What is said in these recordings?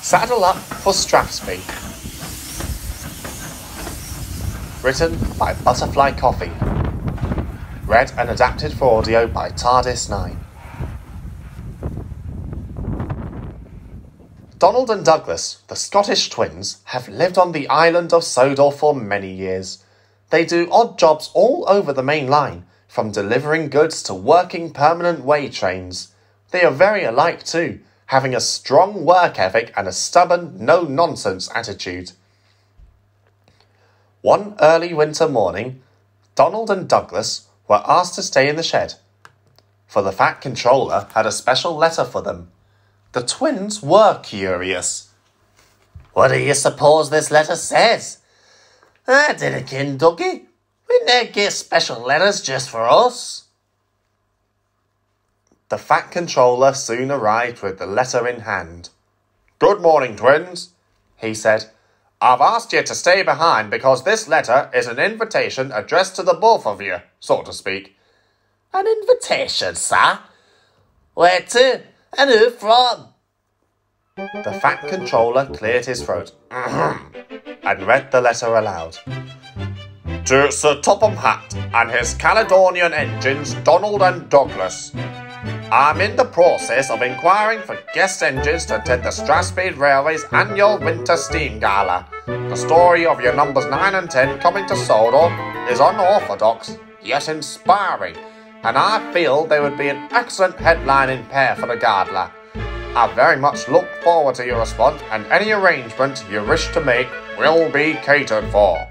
Saddle Up for Strathspey. Written by Butterfly Coffee. Read and adapted for audio by TARDIS9. Donald and Douglas, the Scottish twins, have lived on the island of Sodor for many years. They do odd jobs all over the main line, from delivering goods to working permanent way trains. They are very alike too, having a strong work ethic and a stubborn, no-nonsense attitude. One early winter morning, Donald and Douglas were asked to stay in the shed, for the Fat Controller had a special letter for them. The twins were curious. "What do you suppose this letter says?" "I dinna ken, Dougie. We never get special letters just for us." The Fat Controller soon arrived with the letter in hand. "Good morning, twins," he said. "I've asked you to stay behind because this letter is an invitation addressed to the both of you, so to speak." "An invitation, sir? Where to, and who from?" The Fat Controller cleared his throat and read the letter aloud. "To Sir Topham Hatt and his Caledonian engines, Donald and Douglas. I'm in the process of inquiring for guest engines to attend the Strathspey Railway's annual winter steam gala. The story of your numbers 9 and 10 coming to Sodor is unorthodox, yet inspiring, and I feel they would be an excellent headlining pair for the gala. I very much look forward to your response, and any arrangement you wish to make will be catered for."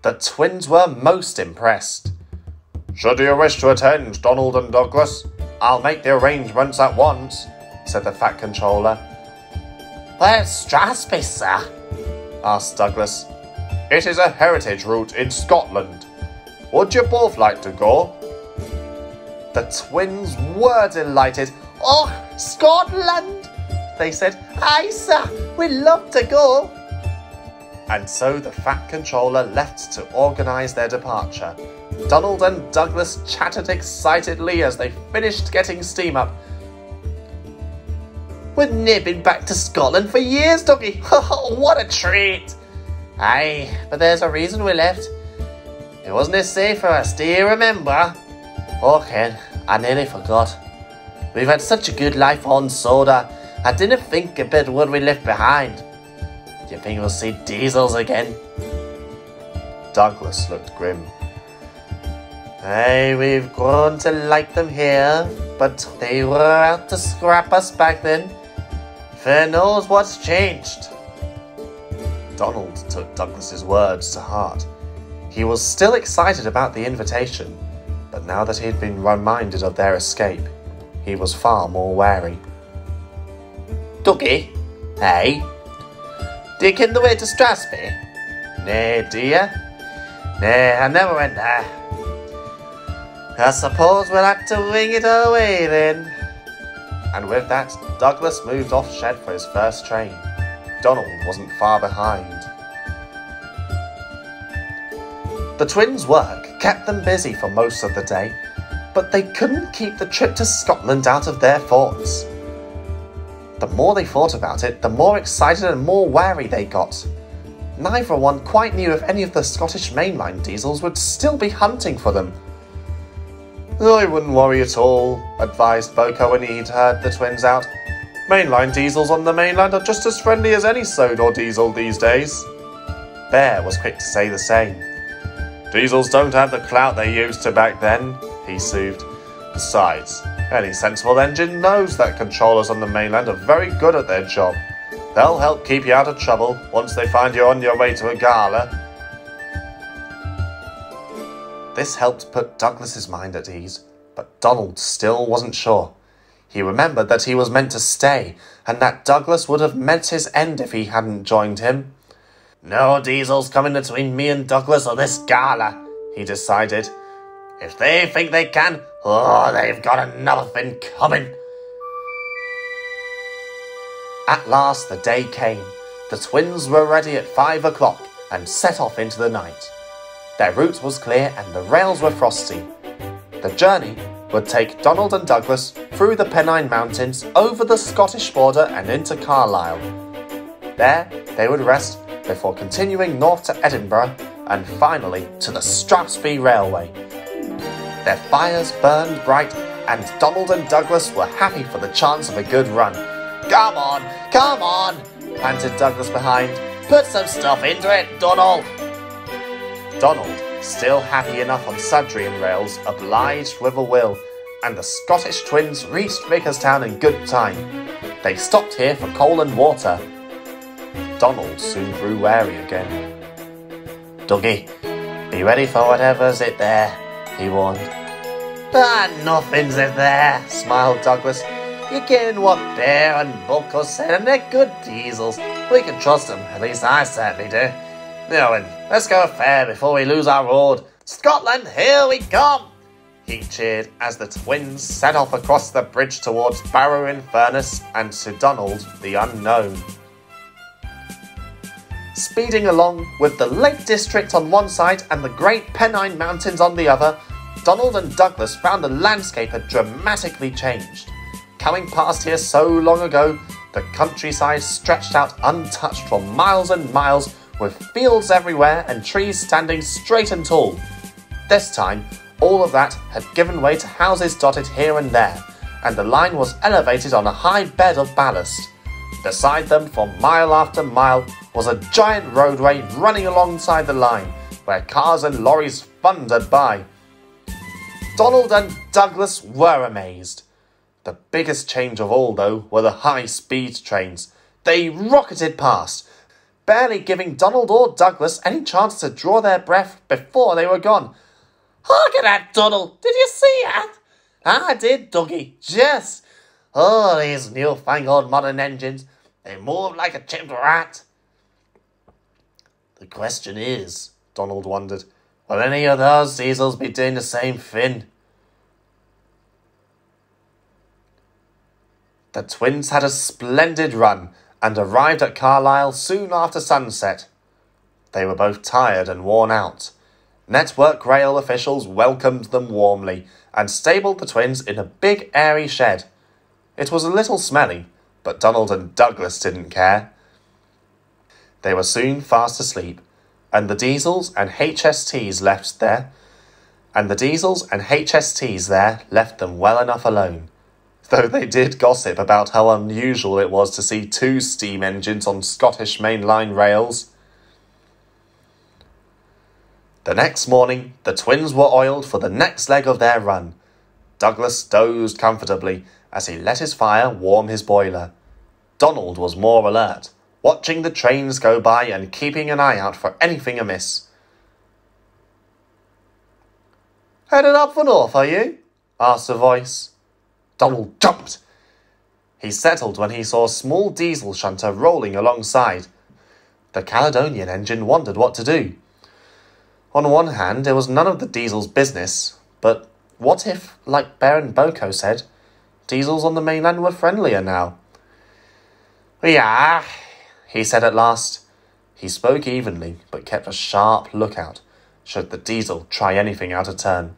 The twins were most impressed. "Should you wish to attend, Donald and Douglas, I'll make the arrangements at once," said the Fat Controller. "Where's Strathspey, sir?" asked Douglas. "It is a heritage route in Scotland. Would you both like to go?" The twins were delighted. "Oh, Scotland!" they said. "Aye, sir, we'd love to go." And so the Fat Controller left to organise their departure. Donald and Douglas chattered excitedly as they finished getting steam up. "We've never been back to Scotland for years, Dougie. What a treat!" "Aye, but there's a reason we left. It wasn't as safe for us, do you remember?" "Oh, Ken, I nearly forgot. We've had such a good life on Soda. I didn't think a bit what we left behind. Do you think we'll see diesels again?" Douglas looked grim. "Aye, we've grown to like them here, but they were out to scrap us back then. Fair knows what's changed." Donald took Douglas's words to heart. He was still excited about the invitation, but now that he had been reminded of their escape, he was far more wary. "Dougie, hey, do you ken the way to Strathspey?" "Nay, do you?" "Nay, I never went there." "I suppose we'll have to wing it our way then." And with that, Douglas moved off shed for his first train. Donald wasn't far behind. The twins' work kept them busy for most of the day, but they couldn't keep the trip to Scotland out of their thoughts. The more they thought about it, the more excited and more wary they got. Neither one quite knew if any of the Scottish mainline diesels would still be hunting for them. "I wouldn't worry at all," advised Boko when he'd heard the twins out. "Mainline diesels on the mainland are just as friendly as any Sodor diesel these days." Bear was quick to say the same. "Diesels don't have the clout they used to back then," he soothed. "Besides, any sensible engine knows that controllers on the mainland are very good at their job. They'll help keep you out of trouble once they find you're on your way to a gala." This helped put Douglas's mind at ease, but Donald still wasn't sure. He remembered that he was meant to stay, and that Douglas would have met his end if he hadn't joined him. "No diesels coming between me and Douglas or this gala," he decided. "If they think they can, they've got another thing coming." At last the day came. The twins were ready at 5 o'clock and set off into the night. Their route was clear and the rails were frosty. The journey would take Donald and Douglas through the Pennine Mountains, over the Scottish border and into Carlisle. There they would rest before continuing north to Edinburgh and finally to the Strathspey Railway. Their fires burned bright and Donald and Douglas were happy for the chance of a good run. Come on, panted Douglas behind. Put some stuff into it, Donald. Donald, still happy enough on Sudrian rails, obliged with a will, and the Scottish twins reached Vicarstown in good time. They stopped here for coal and water. Donald soon grew wary again. Dougie, be ready for whatever's it there, he warned. Nothing's it there, smiled Douglas. You're getting what Bear and Bucko said, and they're good diesels. We can trust them, at least I certainly do. Now then, let's go fair before we lose our road. Scotland, here we come! He cheered as the twins set off across the bridge towards Barrow-in-Furness and to Donald, the unknown. Speeding along with the Lake District on one side and the great Pennine Mountains on the other, Donald and Douglas found the landscape had dramatically changed. Coming past here so long ago, the countryside stretched out untouched for miles and miles, with fields everywhere and trees standing straight and tall. This time, all of that had given way to houses dotted here and there, and the line was elevated on a high bed of ballast. Beside them, for mile after mile, was a giant roadway running alongside the line, where cars and lorries thundered by. Donald and Douglas were amazed. The biggest change of all, though, were the high-speed trains. They rocketed past, barely giving Donald or Douglas any chance to draw their breath before they were gone. Look at that, Donald! Did you see that? I did, Dougie. Yes. Oh, these newfangled modern engines. They move like a chipped rat. The question is, Donald wondered, will any of those diesels be doing the same thing? The twins had a splendid run and arrived at Carlisle soon after sunset. They were both tired and worn out. Network Rail officials welcomed them warmly and stabled the twins in a big airy shed. It was a little smelly, but Donald and Douglas didn't care. They were soon fast asleep, and the diesels and HSTs there left them well enough alone, though they did gossip about how unusual it was to see two steam engines on Scottish Main Line rails. The next morning, the twins were oiled for the next leg of their run. Douglas dozed comfortably as he let his fire warm his boiler. Donald was more alert, watching the trains go by and keeping an eye out for anything amiss. "Headed up for north, are you?" asked a voice. Donald jumped. He settled when he saw a small diesel shunter rolling alongside. The Caledonian engine wondered what to do. On one hand, it was none of the diesel's business, but what if, like Bear and Boko said, diesels on the mainland were friendlier now? "We are," he said at last. He spoke evenly, but kept a sharp lookout, should the diesel try anything out of turn.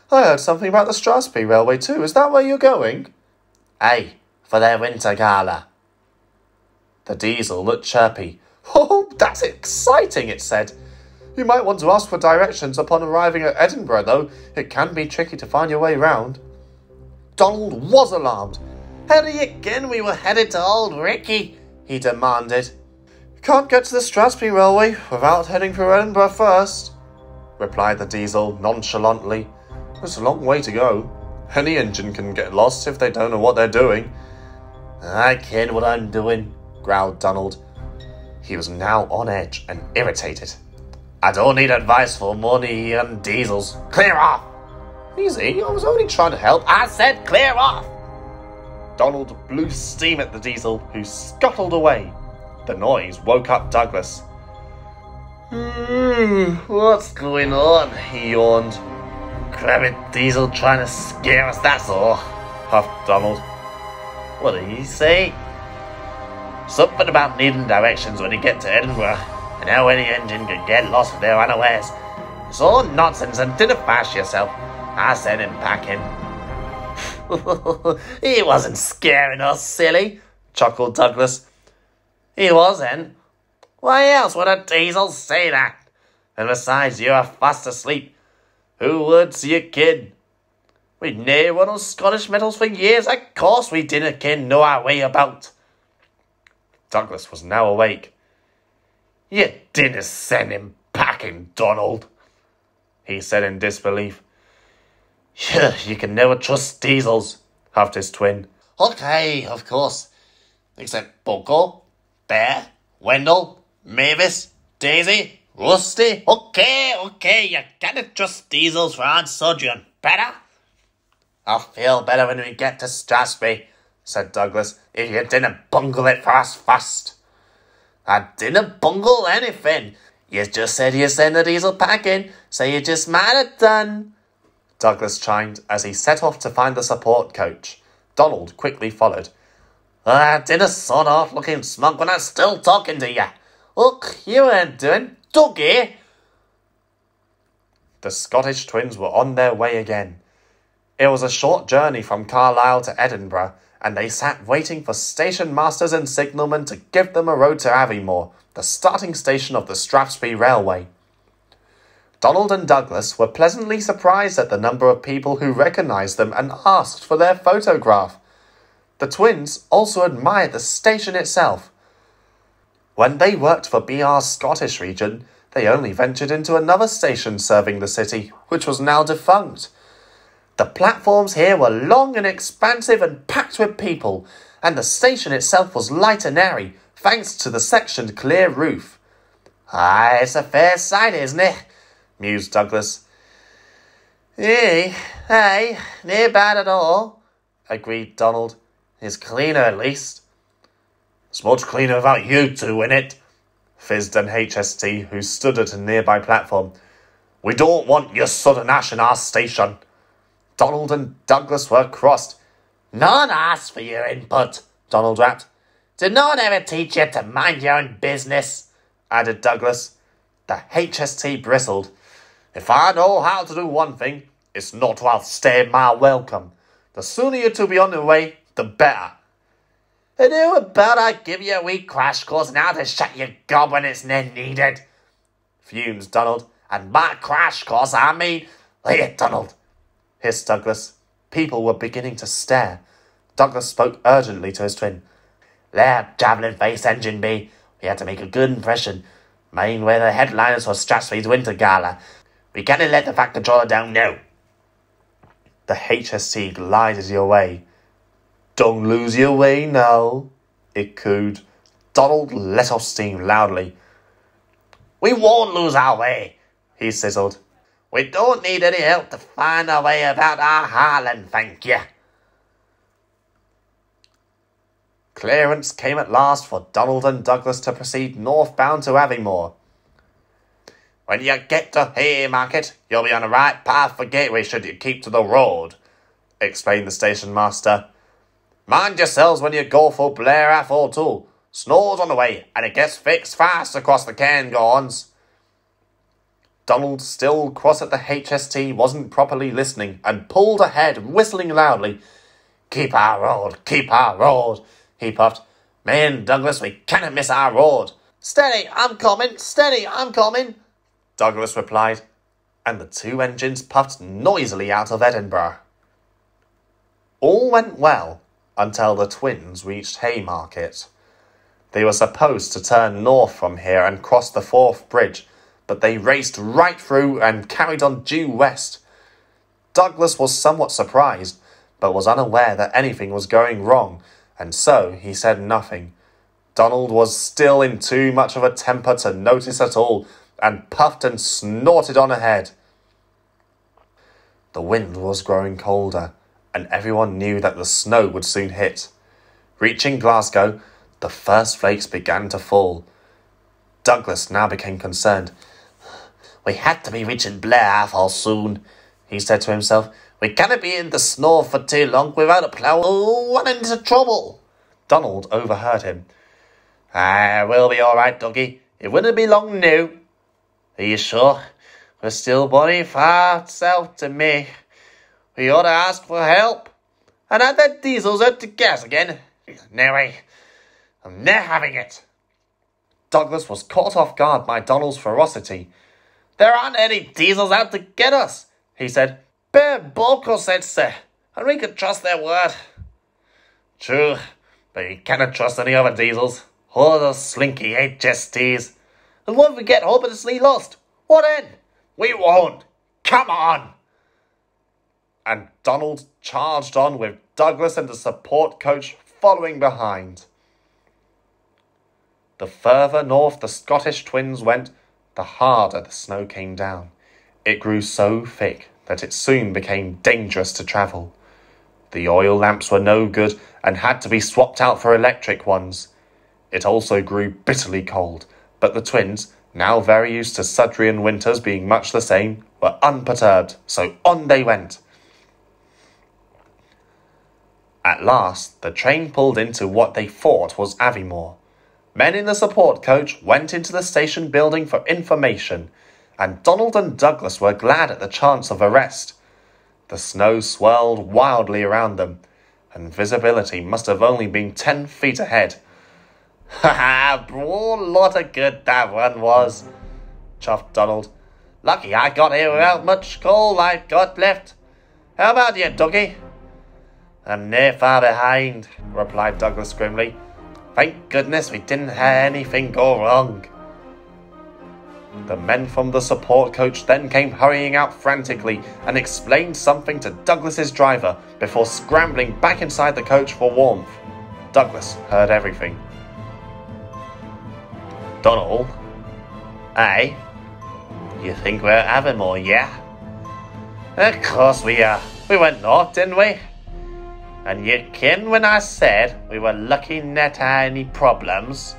"I heard something about the Strathspey Railway too. Is that where you're going?" "Aye, for their winter gala." The diesel looked chirpy. "Oh, that's exciting," it said. "You might want to ask for directions upon arriving at Edinburgh, though. It can be tricky to find your way round." Donald was alarmed. "How do you ken we were headed to Old Ricky?" he demanded. "You can't get to the Strathspey Railway without heading through Edinburgh first," replied the diesel nonchalantly. "It's a long way to go. Any engine can get lost if they don't know what they're doing." "I ken what I'm doing," growled Donald. He was now on edge and irritated. "I don't need advice for money and diesels. Clear off!" "Easy, I was only trying to help." "I said clear off!" Donald blew steam at the diesel, who scuttled away. The noise woke up Douglas. What's going on?" he yawned. "Crabbit diesel trying to scare us, that's all," huffed Donald. "What did he say?" "Something about needing directions when you get to Edinburgh, and how any engine could get lost if they're unawares. It's all nonsense and didn't fash yourself. I said him packing." He wasn't scaring us, silly, chuckled Douglas. He wasn't. Why else would a diesel say that? And besides, you are fast asleep. Who would see a kid? We'd never won those Scottish medals for years. Of course we didn't know our way about. Douglas was now awake. You didn't send him packing, Donald, he said in disbelief. You can never trust diesels, huffed his twin. Okay, of course. Except Bunko, Bear, Wendell, Mavis, Daisy, Rusty. Okay, you can't trust diesels for Aunt Sudrian. Better? I'll feel better when we get to Strathspey, said Douglas, if you didn't bungle it for us first. I didn't bungle anything. You just said you sent the diesel packing, so you just might have done. Douglas chimed as he set off to find the support coach. Donald quickly followed. I didn't sort off looking smug when I was still talking to you. Look, you weren't doing. Dougie! The Scottish twins were on their way again. It was a short journey from Carlisle to Edinburgh, and they sat waiting for station masters and signalmen to give them a road to Aviemore, the starting station of the Strathspey Railway. Donald and Douglas were pleasantly surprised at the number of people who recognised them and asked for their photograph. The twins also admired the station itself. When they worked for BR's Scottish region, they only ventured into another station serving the city, which was now defunct. The platforms here were long and expansive and packed with people, and the station itself was light and airy, thanks to the sectioned clear roof. Ah, it's a fair sight, isn't it? Mused Douglas. Hey, near bad at all, agreed Donald. It's cleaner at least. It's much cleaner without you two in it, fizzed an HST who stood at a nearby platform. We don't want your southern ash in our station. Donald and Douglas were crossed. None asked for your input, Donald rapped. Did no one ever teach you to mind your own business? Added Douglas. The HST bristled. If I know how to do one thing, it's not to outstay my welcome. The sooner you two be on your way, the better. And how about I give you a wee crash course now to shut your gob when it's needed? Fumes Donald. And by crash course, I mean... Here, Donald, hissed Douglas. People were beginning to stare. Douglas spoke urgently to his twin. Let javelin face engine be. We had to make a good impression. Mind where the headliners for Strathspey's Winter Gala. We can't let the fact controller down now. The HST glided your way. Don't lose your way now, it cooed. Donald let off steam loudly. We won't lose our way, he sizzled. We don't need any help to find our way about our homeland, thank you. Clearance came at last for Donald and Douglas to proceed northbound to Aviemore. When you get to Haymarket, you'll be on the right path for Gateway should you keep to the road, explained the station master. Mind yourselves when you go for Blair Afro too. Snow's on the way, and it gets fixed fast across the Cairngorms. Donald, still cross at the HST, wasn't properly listening and pulled ahead, whistling loudly. Keep our road, he puffed. Me and Douglas, we cannot miss our road. Steady, I'm coming, Douglas replied, and the two engines puffed noisily out of Edinburgh. All went well until the twins reached Haymarket. They were supposed to turn north from here and cross the Forth Bridge, but they raced right through and carried on due west. Douglas was somewhat surprised, but was unaware that anything was going wrong, and so he said nothing. Donald was still in too much of a temper to notice at all, and puffed and snorted on ahead. The wind was growing colder, and everyone knew that the snow would soon hit. Reaching Glasgow, the first flakes began to fall. Douglas now became concerned. We had to be reaching Blair Afro soon, he said to himself. We cannot be in the snow for too long without a plough. Run into trouble. Donald overheard him. We'll be all right, Dougie. It wouldn't be long now. Are you sure? We're still body far south to me. We ought to ask for help. and had their diesels out to gas again. No way. I'm not having it. Douglas was caught off guard by Donald's ferocity. There aren't any diesels out to get us, he said. Bear Balko said so, and we could trust their word. True, but you cannot trust any other diesels. All those slinky HSTs. And what if we get hopelessly lost? What then? We won't. Come on. And Donald charged on with Douglas and the support coach following behind. The further north the Scottish twins went, the harder the snow came down. It grew so thick that it soon became dangerous to travel. The oil lamps were no good and had to be swapped out for electric ones. It also grew bitterly cold, but the twins, now very used to Sudrian winters being much the same, were unperturbed, so on they went. At last, the train pulled into what they thought was Aviemore. Men in the support coach went into the station building for information, and Donald and Douglas were glad at the chance of a rest. The snow swirled wildly around them, and visibility must have only been 10 feet ahead. Ha ha, poor lot of good that one was, chuffed Donald. Lucky I got here without much coal I've got left. How about you, Dougie? I'm near far behind, replied Douglas grimly. Thank goodness we didn't have anything go wrong. The men from the support coach then came hurrying out frantically and explained something to Douglas's driver before scrambling back inside the coach for warmth. Douglas heard everything. Donald? Aye? You think we're at Aviemore, yeah? Of course we are. We went north, didn't we? And you ken when I said we were lucky not had any problems?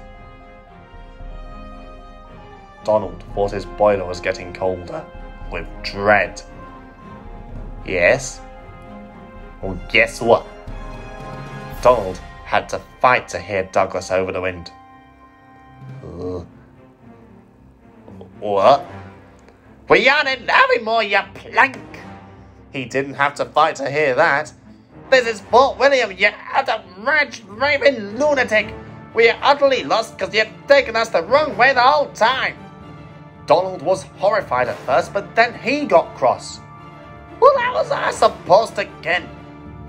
Donald thought his boiler was getting colder, with dread. Yes? Well, guess what? Donald had to fight to hear Douglas over the wind. What? We aren't in Aviemore, you plank! He didn't have to fight to hear that. This is Fort William, you raving lunatic! We are utterly lost because you've taken us the wrong way the whole time! Donald was horrified at first, but then he got cross. Well, how was I supposed to ken?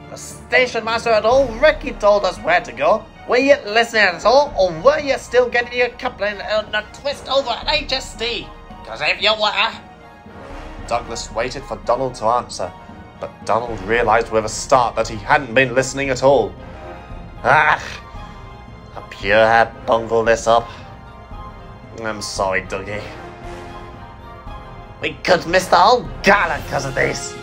The station master had already told us where to go. Were you listening at all, or were you still getting your coupling on a twist over at HST? Because if you were... Douglas waited for Donald to answer, but Donald realised with a start that he hadn't been listening at all. I pure had bungled this up. I'm sorry, Dougie. We could miss the whole Gala because of this,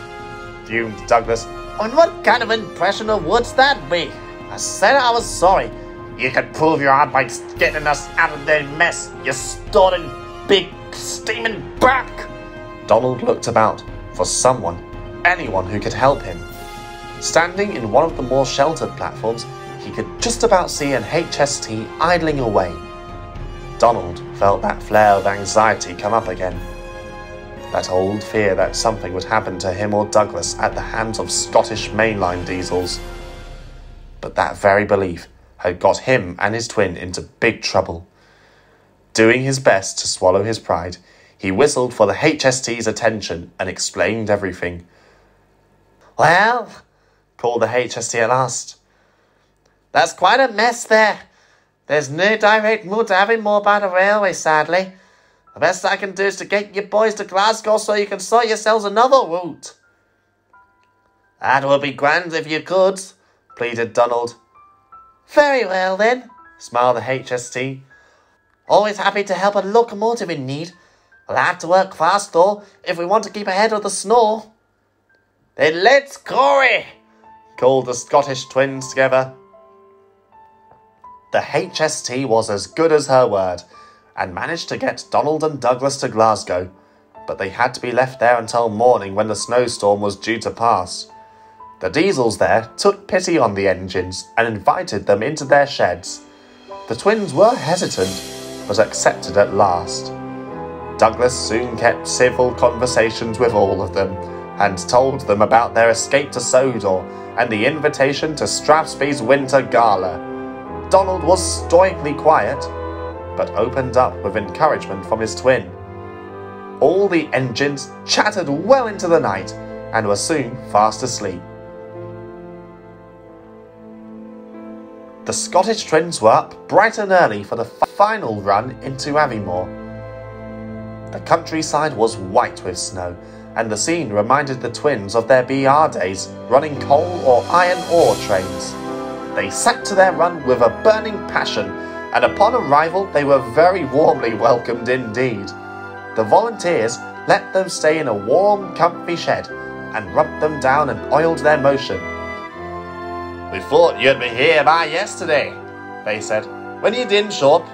fumed Douglas. And what kind of impression would that be? I said I was sorry. You could prove you are by getting us out of the mess, you stolen big steaming back. Donald looked about for someone, anyone who could help him. Standing in one of the more sheltered platforms, he could just about see an HST idling away. Donald felt that flare of anxiety come up again. That old fear that something would happen to him or Douglas at the hands of Scottish mainline diesels. But that very belief had got him and his twin into big trouble. Doing his best to swallow his pride, he whistled for the HST's attention and explained everything. Well, called the HST at last. That's quite a mess there. There's no direct route to Aviemore by the railway, sadly. The best I can do is to get you boys to Glasgow so you can sort yourselves another route. That would be grand if you could, pleaded Donald. Very well then, smiled the HST. Always happy to help a locomotive in need. We'll have to work fast though, if we want to keep ahead of the snow. Then let's go, called the Scottish twins together. The HST was as good as her word, and managed to get Donald and Douglas to Glasgow, but they had to be left there until morning when the snowstorm was due to pass. The diesels there took pity on the engines and invited them into their sheds. The twins were hesitant, but accepted at last. Douglas soon kept civil conversations with all of them, and told them about their escape to Sodor and the invitation to Strathspey's winter gala. Donald was stoically quiet, but opened up with encouragement from his twin. All the engines chattered well into the night and were soon fast asleep. The Scottish twins were up bright and early for the final run into Aviemore. The countryside was white with snow, and the scene reminded the twins of their BR days running coal or iron ore trains. They set to their run with a burning passion, and upon arrival they were very warmly welcomed indeed. The volunteers let them stay in a warm, comfy shed and rubbed them down and oiled their motion. "We thought you'd be here by yesterday," they said. "When you didn't show up,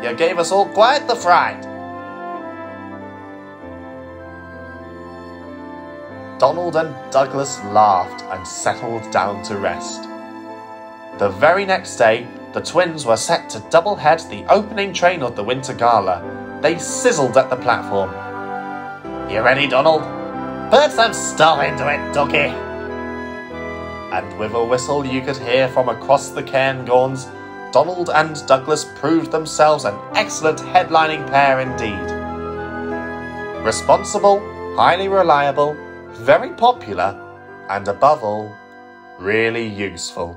you gave us all quite the fright." Donald and Douglas laughed and settled down to rest. The very next day, the twins were set to double-head the opening train of the winter gala. They sizzled at the platform. "You ready, Donald? Put some stuff into it, Ducky." And with a whistle you could hear from across the cairngorms, Donald and Douglas proved themselves an excellent headlining pair indeed. Responsible, highly reliable, very popular, and above all, really useful.